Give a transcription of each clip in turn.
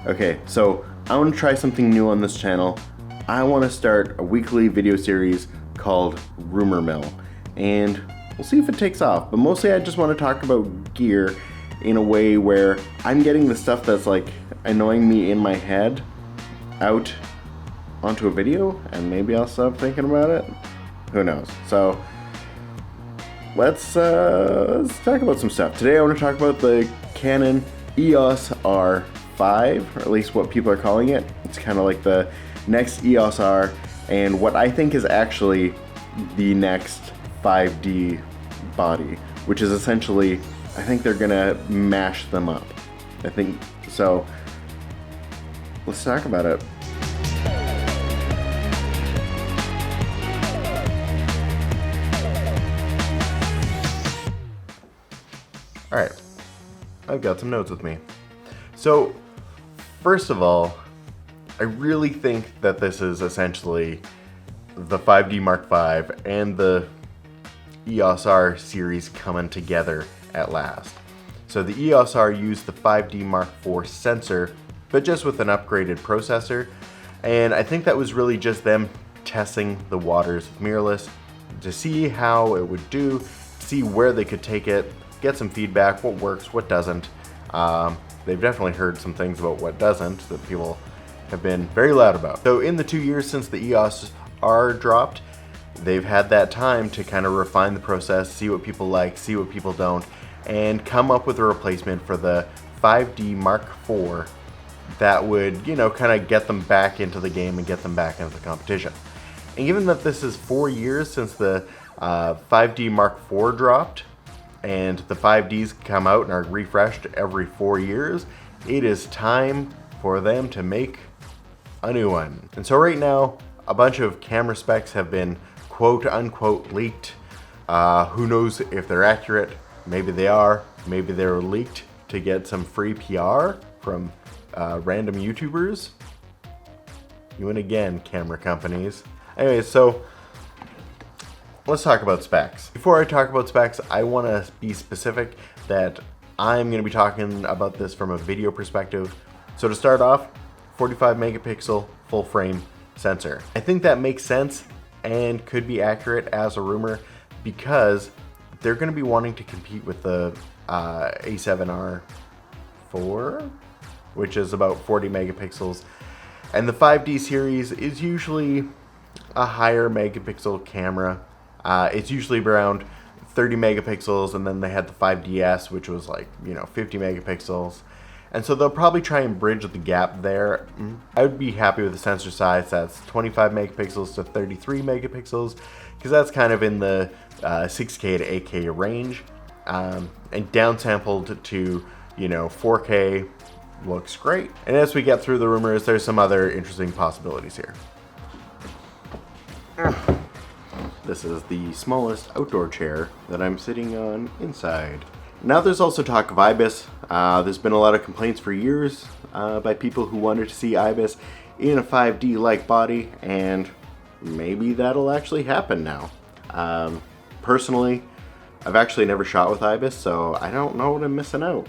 Okay, so I want to try something new on this channel. I want to start a weekly video series called Rumor Mill, and we'll see if it takes off. But mostly I just want to talk about gear in a way where I'm getting the stuff that's like annoying me in my head out onto a video, and maybe I'll stop thinking about it. Who knows? So let's talk about some stuff. Today I want to talk about the Canon Eos R5, or at least what people are calling it. It's kind of like the next EOS R, and what I think is actually the next 5D body, which is essentially, I think they're gonna mash them up. I think so. Let's talk about it. Alright, I've got some notes with me. So, first of all, I really think that this is essentially the 5DMark5 and the Eos R series coming together at last. So the Eos R used the 5DMark4 sensor, but just with an upgraded processor, and I think that was really just them testing the waters with mirrorless to see how it would do, see where they could take it, get some feedback, what works, what doesn't. They've definitely heard some things about what doesn't that people have been very loud about. So in the 2 years since the Eos R dropped, they've had that time to kind of refine the process, see what people like, see what people don't, and come up with a replacement for the 5DMark4 that would, you know, kind of get them back into the game and get them back into the competition. And given that this is 4 years since the 5DMark4 dropped, and the 5Ds come out and are refreshed every 4 years, it is time for them to make a new one. And so right now, a bunch of camera specs have been quote unquote leaked. Who knows if they're accurate? Maybe they are. Maybe they were leaked to get some free PR from random YouTubers. You and again, camera companies. Anyway, so let's talk about specs. Before I talk about specs, I want to be specific that I'm going to be talking about this from a video perspective. So to start off, 45 megapixel full frame sensor. I think that makes sense and could be accurate as a rumor because they're going to be wanting to compete with the A7R4, which is about 40 megapixels. And the 5D series is usually a higher megapixel camera. It's usually around 30 megapixels, and then they had the 5DS, which was like, 50 megapixels. And so they'll probably try and bridge the gap there. I would be happy with the sensor size that's 25 megapixels to 33 megapixels, because that's kind of in the 6K to 8K range. And downsampled to, 4K looks great. And as we get through the rumors, there's some other interesting possibilities here. This is the smallest outdoor chair that I'm sitting on inside. Now there's also talk of Ibis. There's been a lot of complaints for years by people who wanted to see Ibis in a 5D-like body, and maybe that'll actually happen now. Personally, I've actually never shot with Ibis, so I don't know what I'm missing out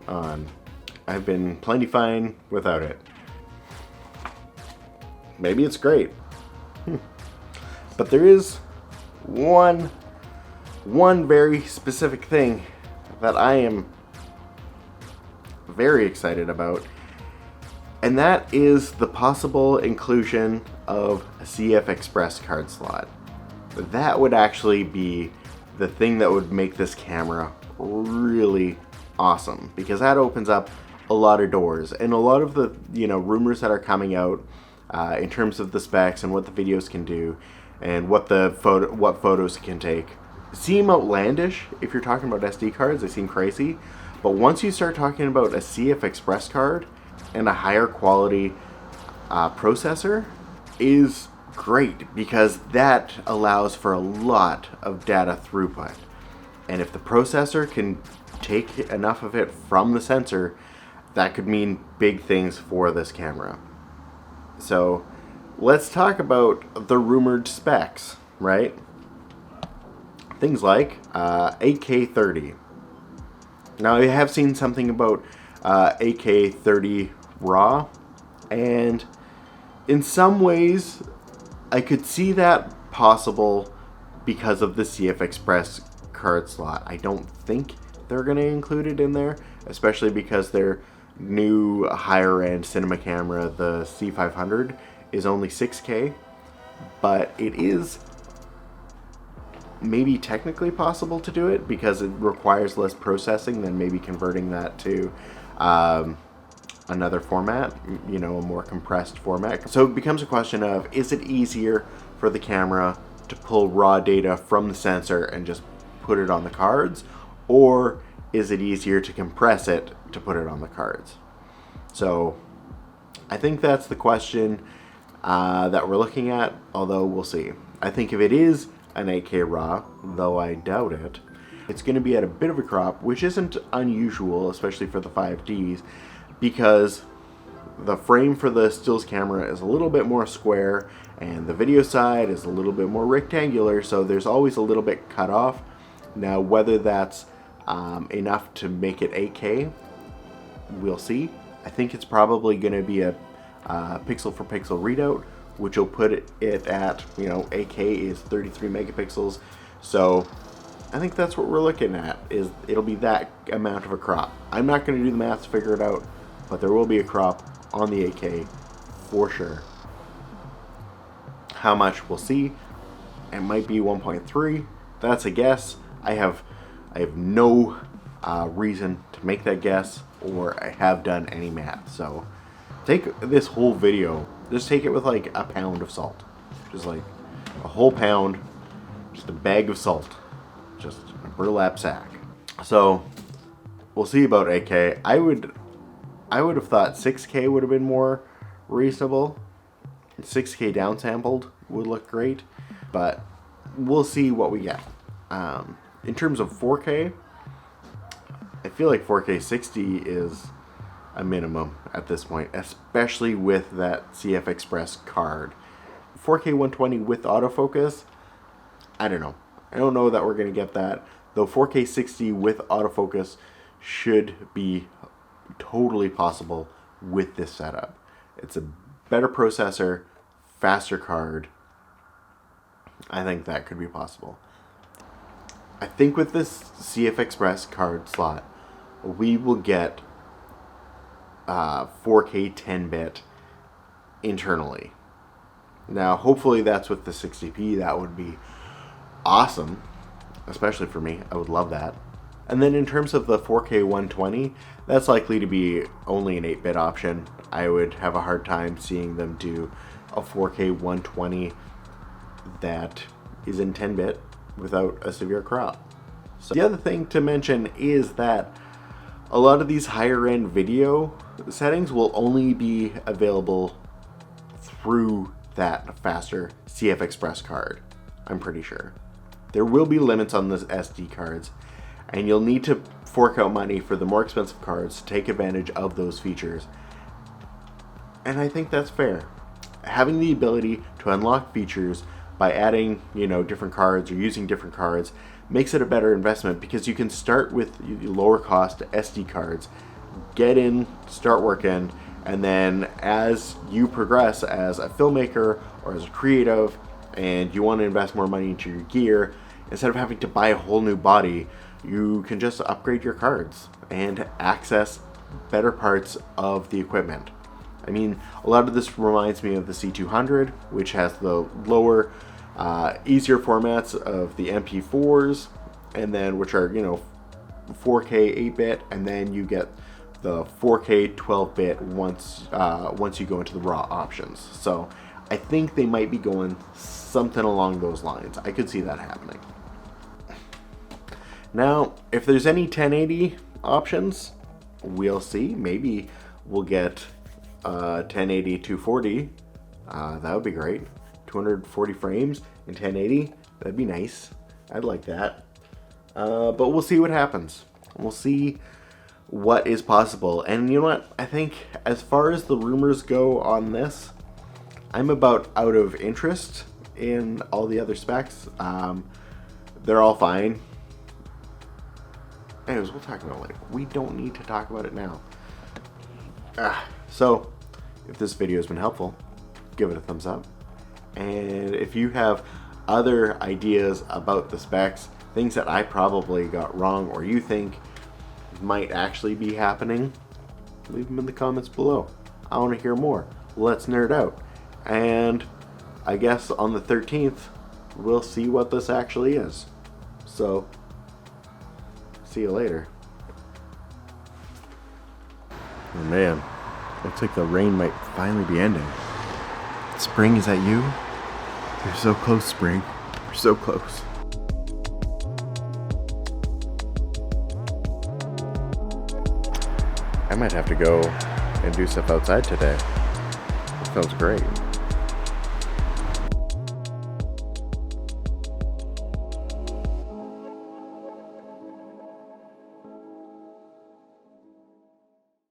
on. I've been plenty fine without it. Maybe it's great. But there is one very specific thing that I am very excited about, and that is the possible inclusion of a CF Express card slot. That would actually be the thing that would make this camera really awesome, because that opens up a lot of doors, and a lot of the rumors that are coming out in terms of the specs and what the videos can do and what photos it can take seem outlandish. If you're talking about SD cards, they seem crazy. But once you start talking about a CF Express card and a higher quality processor, is great, because that allows for a lot of data throughput. And if the processor can take enough of it from the sensor, that could mean big things for this camera. So let's talk about the rumored specs, right? Things like 8K 30. Now I have seen something about 8K 30 RAW, and in some ways I could see that possible because of the CF Express card slot. I don't think they're going to include it in there, especially because their new higher end cinema camera, the C500, is only 6K, but it is maybe technically possible to do it because it requires less processing than maybe converting that to another format, you know, a more compressed format. So it becomes a question of, is it easier for the camera to pull raw data from the sensor and just put it on the cards, or is it easier to compress it to put it on the cards? So I think that's the question that we're looking at, although we'll see. I think if it is an 8K RAW, though I doubt it, it's going to be at a bit of a crop, which isn't unusual, especially for the 5Ds, because the frame for the stills camera is a little bit more square and the video side is a little bit more rectangular, so there's always a little bit cut off. Now, whether that's enough to make it 8K, we'll see. I think it's probably going to be a pixel for pixel readout, which will put it at, you know, 8K is 33 megapixels. So I think that's what we're looking at, is it'll be that amount of a crop. I'm not going to do the math to figure it out, but there will be a crop on the 8K for sure. How much, we'll see. It might be 1.3. That's a guess. I have no reason to make that guess, or I have done any math. So take this whole video, just take it with like a pound of salt, just like a whole pound, just a bag of salt, just a burlap sack. So we'll see about 8K. I would have thought 6K would have been more reasonable. 6K downsampled would look great, but we'll see what we get. In terms of 4K, I feel like 4K 60 is a minimum at this point, especially with that CF Express card. 4K 120 with autofocus, I don't know. I don't know that we're going to get that, though 4K 60 with autofocus should be totally possible with this setup. It's a better processor, faster card. I think that could be possible. I think with this CF Express card slot, we will get 4K 10-bit internally. Now, hopefully that's with the 60p. That would be awesome, especially for me. I would love that. And then in terms of the 4K 120, that's likely to be only an 8-bit option. I would have a hard time seeing them do a 4K 120 that is in 10-bit without a severe crop. So the other thing to mention is that a lot of these higher end video settings will only be available through that faster CF Express card, I'm pretty sure. There will be limits on the SD cards, and you'll need to fork out money for the more expensive cards to take advantage of those features. And I think that's fair. Having the ability to unlock features by adding, you know, different cards or using different cards makes it a better investment, because you can start with lower cost SD cards, get in, start working, and then as you progress as a filmmaker or as a creative and you want to invest more money into your gear, instead of having to buy a whole new body, you can just upgrade your cards and access better parts of the equipment. I mean, a lot of this reminds me of the C200, which has the lower, easier formats of the MP4s, and then which are, you know, 4K 8-bit, and then you get the 4K 12-bit once you go into the RAW options. So I think they might be going something along those lines. I could see that happening. Now, if there's any 1080 options, we'll see. Maybe we'll get 1080 240. That would be great. 240 frames in 1080. That'd be nice. I'd like that. But we'll see what happens. We'll see what is possible. And you know what? I think as far as the rumors go on this, I'm about out of interest in all the other specs. They're all fine. Anyways, we'll talk about it later. We don't need to talk about it now. So, if this video has been helpful, give it a thumbs up. And if you have other ideas about the specs, things that I probably got wrong or you think might actually be happening, leave them in the comments below. I want to hear more. Let's nerd out. And I guess on the 13th, we'll see what this actually is. So, see you later. Oh man, looks like the rain might finally be ending. Spring, is that you? You're so close, Spring. You're so close. I might have to go and do stuff outside today. It feels great.